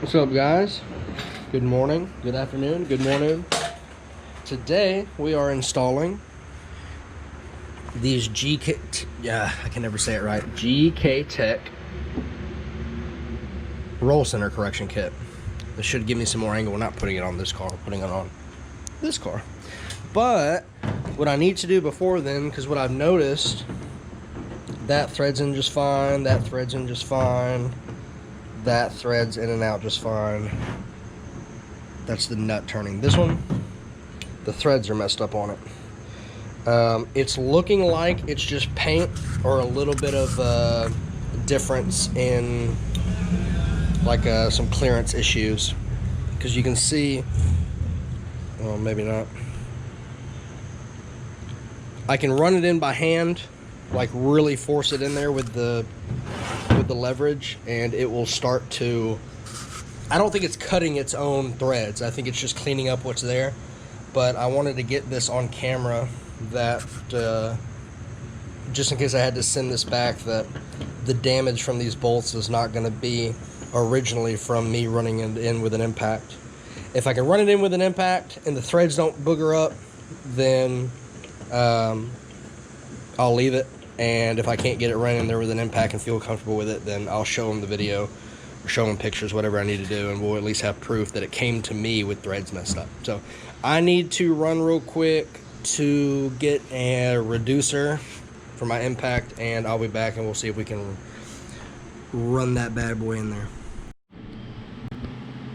What's up, guys? Good morning, good afternoon, good morning. Today we are installing these GkTech roll center correction kit. This should give me some more angle. We're not putting it on this car, we're putting it on this car. But what I need to do before then, because what I've noticed, that threads in just fine, that threads in just fine, that threads in and out just fine. That's the nut turning. This one, the threads are messed up on it. It's looking like it's just paint or a little bit of difference in like some clearance issues, because you can see, well, maybe not. I can run it in by hand, like really force it in there with the leverage, and it will start to, I don't think it's cutting its own threads. I think it's just cleaning up what's there. But I wanted to get this on camera, that just in case I had to send this back, that the damage from these bolts is not going to be originally from me running it in with an impact. If I can run it in with an impact and the threads don't booger up, then I'll leave it. And if I can't get it running there with an impact and feel comfortable with it, then I'll show them the video or show them pictures, whatever I need to do, and we'll at least have proof that it came to me with threads messed up. So I need to run real quick to get a reducer for my impact, and I'll be back and we'll see if we can run that bad boy in there.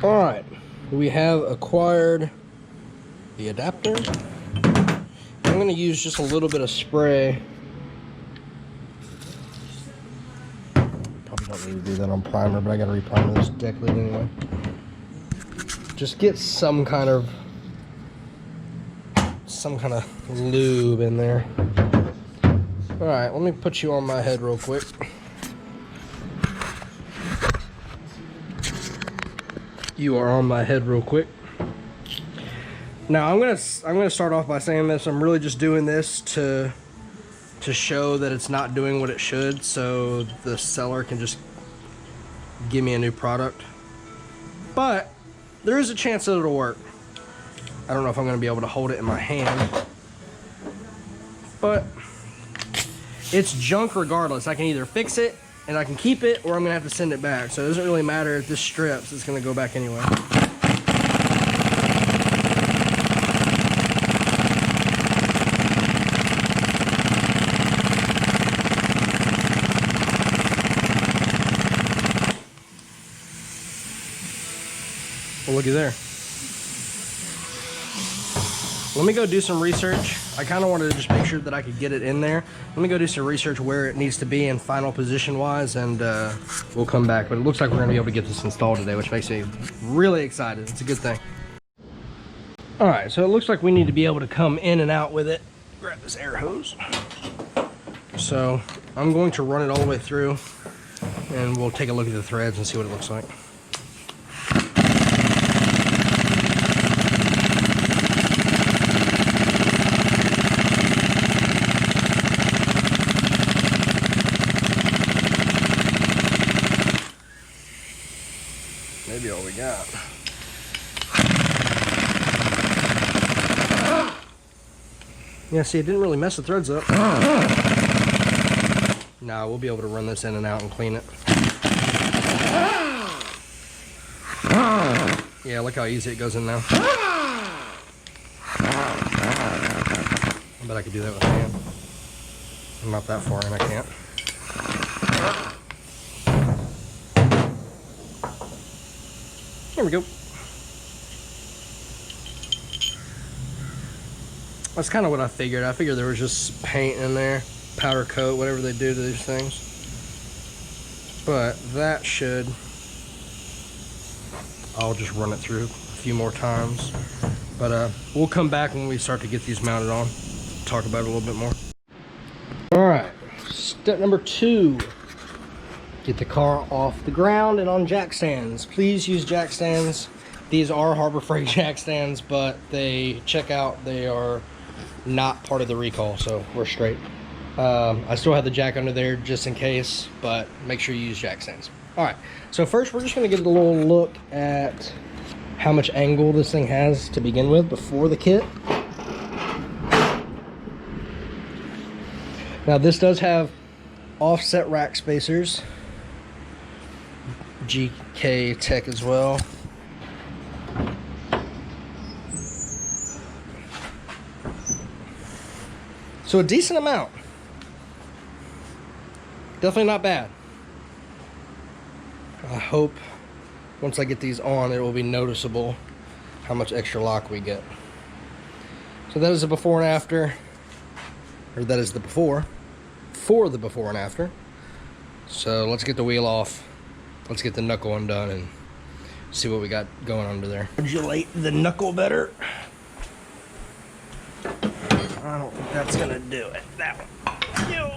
All right, we have acquired the adapter. I'm going to use just a little bit of spray. Probably don't need to do that on primer, but I got to reprimer this deck lid anyway. Just get some kind of lube in there. All right, let me put you on my head real quick. You are on my head real quick. Now I'm gonna start off by saying this. I'm really just doing this to show that it's not doing what it should, so the seller can just give me a new product. But there is a chance that it'll work. I don't know if I'm gonna be able to hold it in my hand, but it's junk regardless. I can either fix it and I can keep it, or I'm gonna have to send it back. So it doesn't really matter if this strips, it's gonna go back anyway. Well, looky there. Let me go do some research. I kind of wanted to just make sure that I could get it in there. Let me go do some research where it needs to be in final position wise, and we'll come back. But it looks like we're gonna be able to get this installed today, which makes me really excited. It's a good thing. All right, so it looks like we need to be able to come in and out with it. Grab this air hose. So I'm going to run it all the way through, and we'll take a look at the threads and see what it looks like. Maybe all we got. Yeah, see, it didn't really mess the threads up. Nah, we'll be able to run this in and out and clean it. Yeah, look how easy it goes in now. I bet I could do that with a hand. I'm not that far in, I can't. There we go. That's kind of what I figured. I figured there was just paint in there, powder coat, whatever they do to these things. But that should, I'll just run it through a few more times. But we'll come back when we start to get these mounted on, talk about it a little bit more. All right, step number 2. Get the car off the ground and on jack stands. Please use jack stands. These are Harbor Freight jack stands, but they check out. They are not part of the recall, so we're straight. I still have the jack under there just in case, but make sure you use jack stands. All right, so first we're just gonna get a little look at how much angle this thing has to begin with before the kit. Now this does have offset rack spacers, GkTech as well. So a decent amount. Definitely not bad. I hope once I get these on, it will be noticeable how much extra lock we get. So that is the before and after, or that is the before, for the before and after. So let's get the wheel off. Let's get the knuckle undone and see what we got going under there. Modulate the knuckle better. I don't think that's gonna do it. That one. Yo.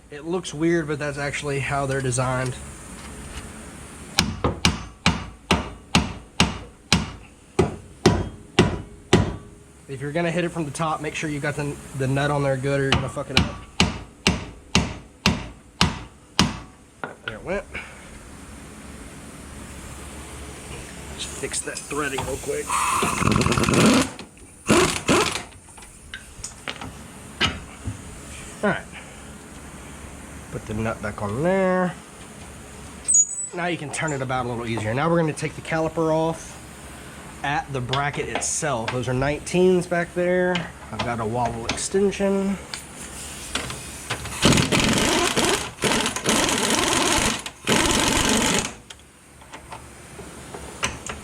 It looks weird, but that's actually how they're designed. If you're gonna hit it from the top, make sure you got the nut on there good or you're gonna fuck it up. There it went. Just fix that threading real quick. Alright. Put the nut back on there. Now you can turn it about a little easier. Now we're going to take the caliper off at the bracket itself. Those are 19s back there. I've got a wobble extension.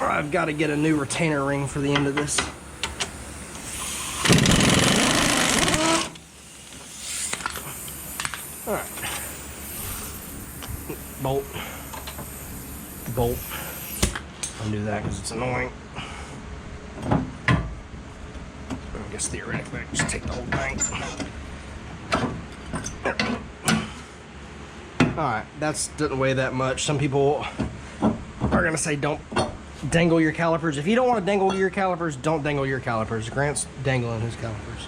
I've got to get a new retainer ring for the end of this. Alright. Bolt. Bolt. Undo that because it's annoying. I guess theoretically I can just take the whole thing. Alright, that doesn't weigh that much. Some people are going to say don't dangle your calipers. If you don't want to dangle your calipers, don't dangle your calipers. Grant's dangling his calipers.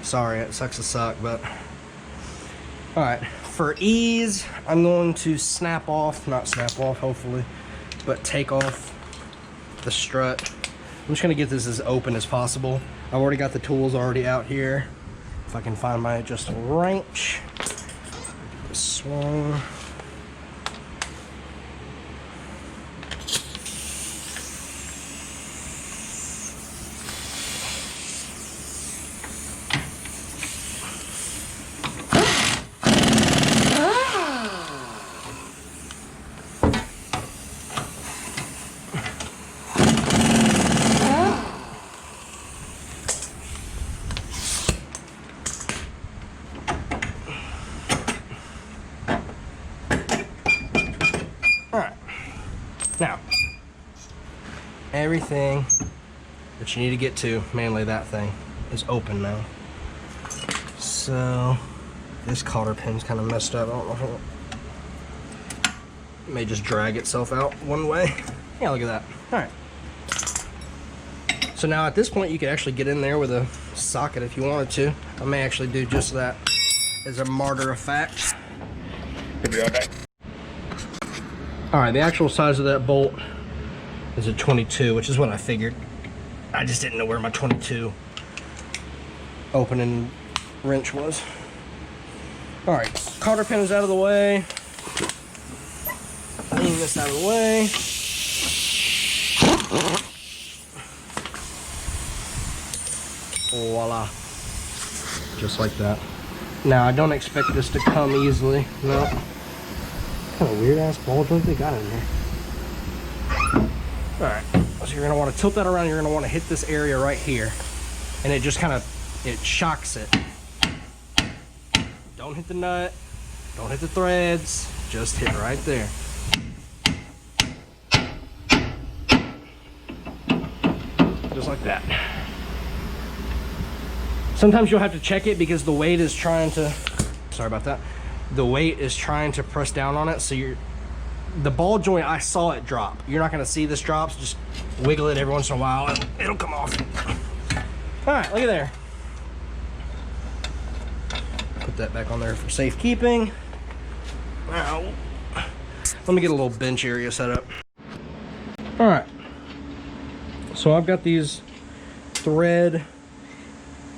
Sorry, it sucks to suck, but... Alright, for ease, I'm going to snap off, not snap off, hopefully, but take off the strut. I'm just going to get this as open as possible. I've already got the tools already out here. If I can find my adjustable wrench. Swung. Alright, now, everything that you need to get to, mainly that thing, is open now. So, this cotter pin's kind of messed up. I don't know if it may just drag itself out one way. Yeah, look at that. Alright. So now at this point, you could actually get in there with a socket if you wanted to. I may actually do just that as a martyr of fact. Alright, the actual size of that bolt is a 22, which is what I figured. I just didn't know where my 22 opening wrench was. Alright, cotter pin is out of the way. Clean this out of the way. Voila. Just like that. Now, I don't expect this to come easily. No. What kind of weird ass ball joint they got in here. Alright, so you're going to want to tilt that around. You're going to want to hit this area right here. And it just kind of, it shocks it. Don't hit the nut. Don't hit the threads. Just hit right there. Just like that. Sometimes you'll have to check it because the weight is trying to, sorry about that. The weight is trying to press down on it, so the ball joint, I saw it drop. You're not gonna see this drop, so just wiggle it every once in a while, it'll come off. All right, look at there. put that back on there for safekeeping. Now, let me get a little bench area set up. All right. So I've got these thread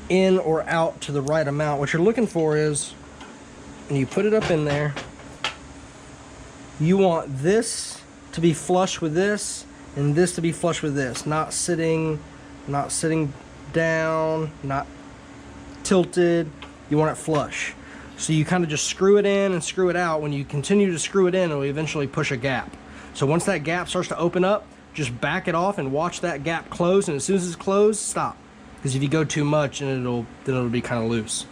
in or out to the right amount. What you're looking for is, when you put it up in there, you want this to be flush with this and this to be flush with this, not sitting down, not tilted. You want it flush. So you kind of just screw it in and screw it out. When you continue to screw it in, it'll eventually push a gap. So once that gap starts to open up, just back it off and watch that gap close, and as soon as it's closed, stop. Because if you go too much, and it'll be kind of loose.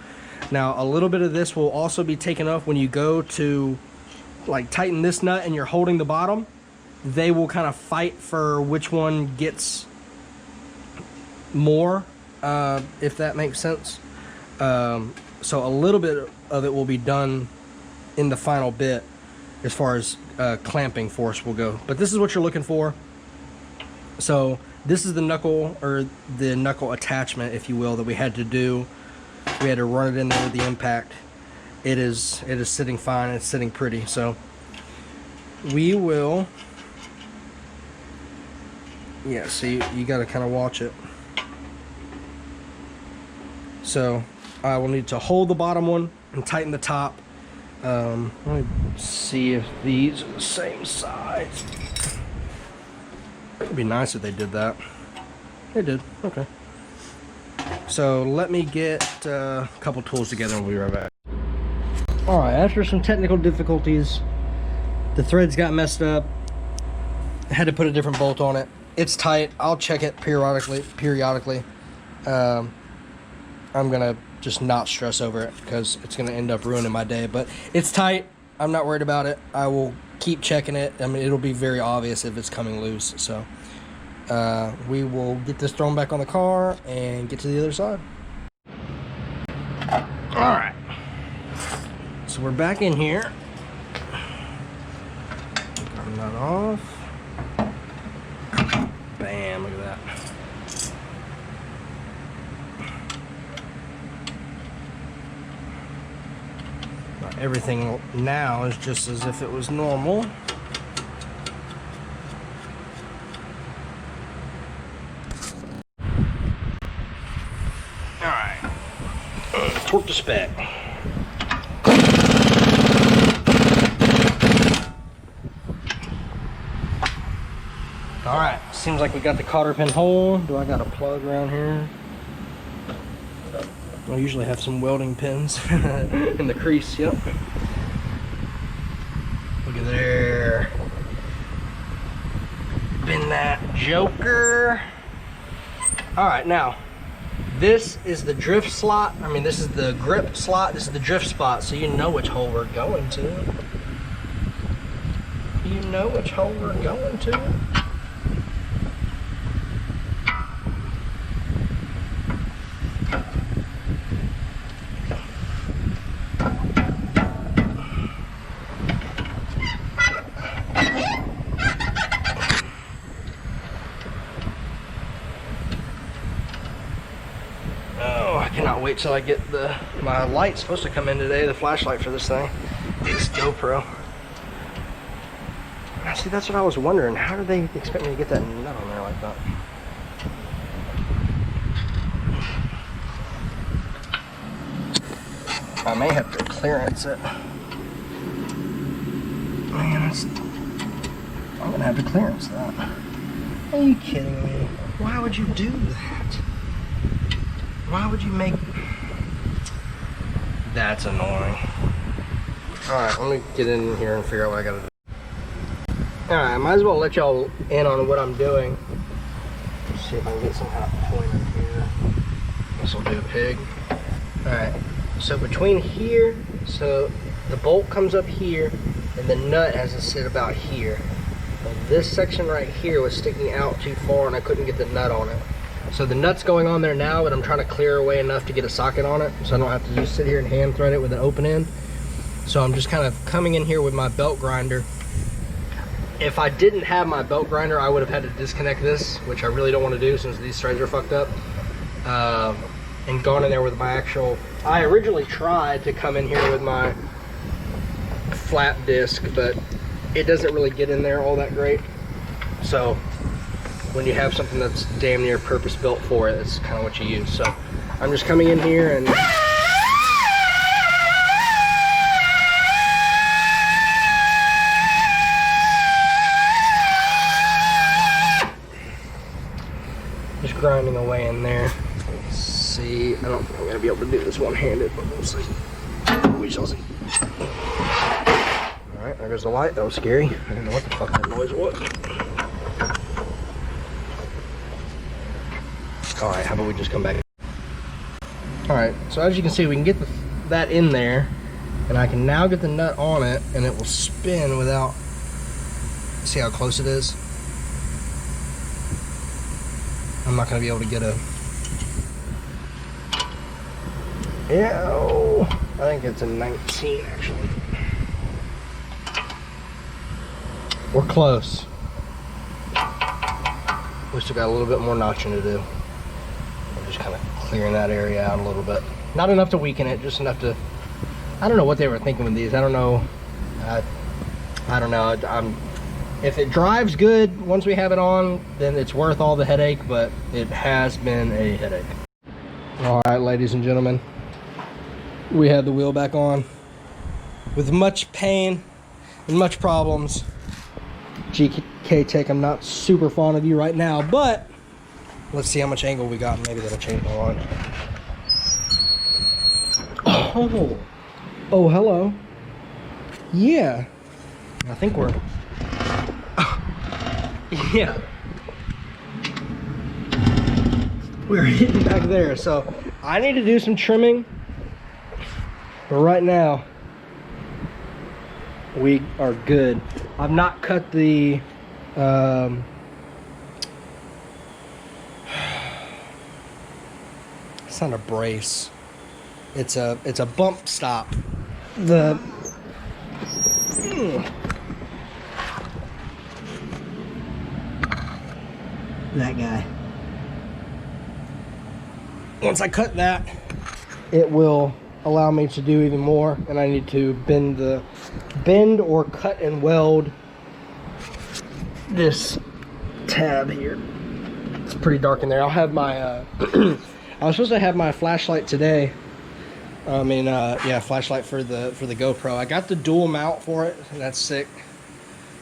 Now, a little bit of this will also be taken off when you go to like tighten this nut and you're holding the bottom. They will kind of fight for which one gets more, if that makes sense. So a little bit of it will be done in the final bit as far as clamping force will go. But this is what you're looking for. So this is the knuckle, or the knuckle attachment, if you will, that we had to do. We had to run it in there with the impact. It is sitting fine. It's sitting pretty. So we will, yeah, so you got to kind of watch it. So I will need to hold the bottom one and tighten the top. Let me see if these are the same size. It'd be nice if they did that. They did. Okay. So let me get a couple tools together and we'll be right back. Alright, after some technical difficulties, the threads got messed up. I had to put a different bolt on it. It's tight. I'll check it periodically. I'm gonna just not stress over it because it's gonna end up ruining my day. But it's tight. I'm not worried about it. I will keep checking it. I mean, it'll be very obvious if it's coming loose. So we will get this thrown back on the car and get to the other side. All right. So we're back in here. Turn that off. Bam! Look at that. Everything now is just as if it was normal. Alright. Torque to spec. Alright, seems like we got the cotter pin hole. Do I got a plug around here? I usually have some welding pins in the crease, yep. Look at there. Bend that joker. Alright, now, this is the drift slot. I mean, this is the grip slot. This is the drift spot, so you know which hole we're going to. You know which hole we're going to. Wait till I get my light's supposed to come in today, the flashlight for this thing. It's GoPro. See, that's what I was wondering. How did they expect me to get that nut on there like that? I may have to clearance it. Man, I'm gonna have to clearance that. Are you kidding me? Why would you do that? Why would you make... That's annoying. Alright, let me get in here and figure out what I gotta do. Alright, I might as well let y'all in on what I'm doing. Let's see if I can get some kind of pointer here. This will do a pig. Alright, so between here, so the bolt comes up here, and the nut has to sit about here. Well, this section right here was sticking out too far and I couldn't get the nut on it. So the nut's going on there now, but I'm trying to clear away enough to get a socket on it so I don't have to just sit here and hand thread it with an open end. So I'm just kind of coming in here with my belt grinder. If I didn't have my belt grinder, I would have had to disconnect this, which I really don't want to do since these threads are fucked up. and gone in there with my actual, I originally tried to come in here with my flat disc, but it doesn't really get in there all that great. So when you have something that's damn near purpose built for it, that's kind of what you use. So I'm just coming in here and just grinding away in there. Let's see, I don't think I'm gonna be able to do this one-handed, but we'll see. We shall see. All right, there goes the light. That was scary. I didn't know what the fuck that noise was. All right, how about we just come back? All right, so as you can see, we can get that in there, and I can now get the nut on it, and it will spin without, see how close it is? I'm not gonna be able to get a, yeah, I think it's a 19 actually. We're close. We still got a little bit more notching to do. I'm just kind of clearing that area out a little bit. Not enough to weaken it, just enough to, I don't know what they were thinking with these. I don't know. I don't know. If it drives good once we have it on, then it's worth all the headache, but it has been a headache. All right, ladies and gentlemen, we have the wheel back on with much pain and much problems. GkTech, I'm not super fond of you right now, but let's see how much angle we got. Maybe that'll change my mind. Oh, hello. Yeah, I think we're, yeah, we're hitting back there. So I need to do some trimming, but right now we are good. I've not cut the it's not a brace, it's a bump stop. The that guy, once I cut that, it will allow me to do even more, and I need to bend or cut and weld this tab here. It's pretty dark in there. I'll have my I was supposed to have my flashlight today. Yeah, flashlight for the GoPro. I got the dual mount for it, and that's sick.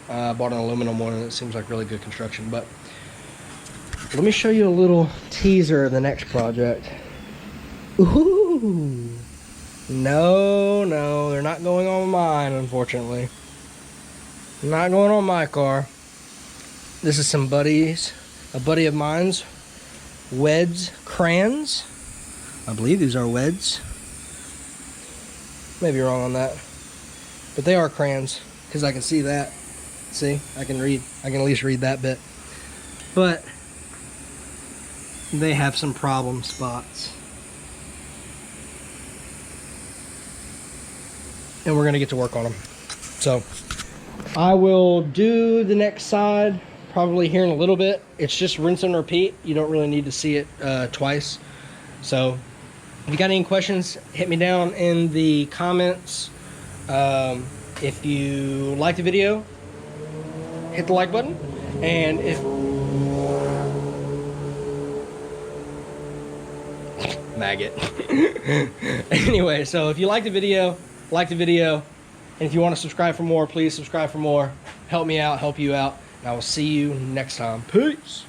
I bought an aluminum one, and it seems like really good construction. But let me show you a little teaser of the next project. Ooh. No, they're not going on mine, unfortunately. Not going on my car. This is a buddy of mine's, Weds crayons. I believe these are Weds. Maybe wrong on that, but they are crayons, because I can see that. See, I can at least read that bit. But they have some problem spots, and we're gonna get to work on them. So I will do the next side probably here in a little bit. It's just rinse and repeat. You don't really need to see it twice. So if you got any questions, hit me down in the comments. If you like the video, hit the like button. And if maggot. Anyway, so if you like the video, and if you want to subscribe for more, please subscribe for more. Help me out, help you out, and I will see you next time. Peace.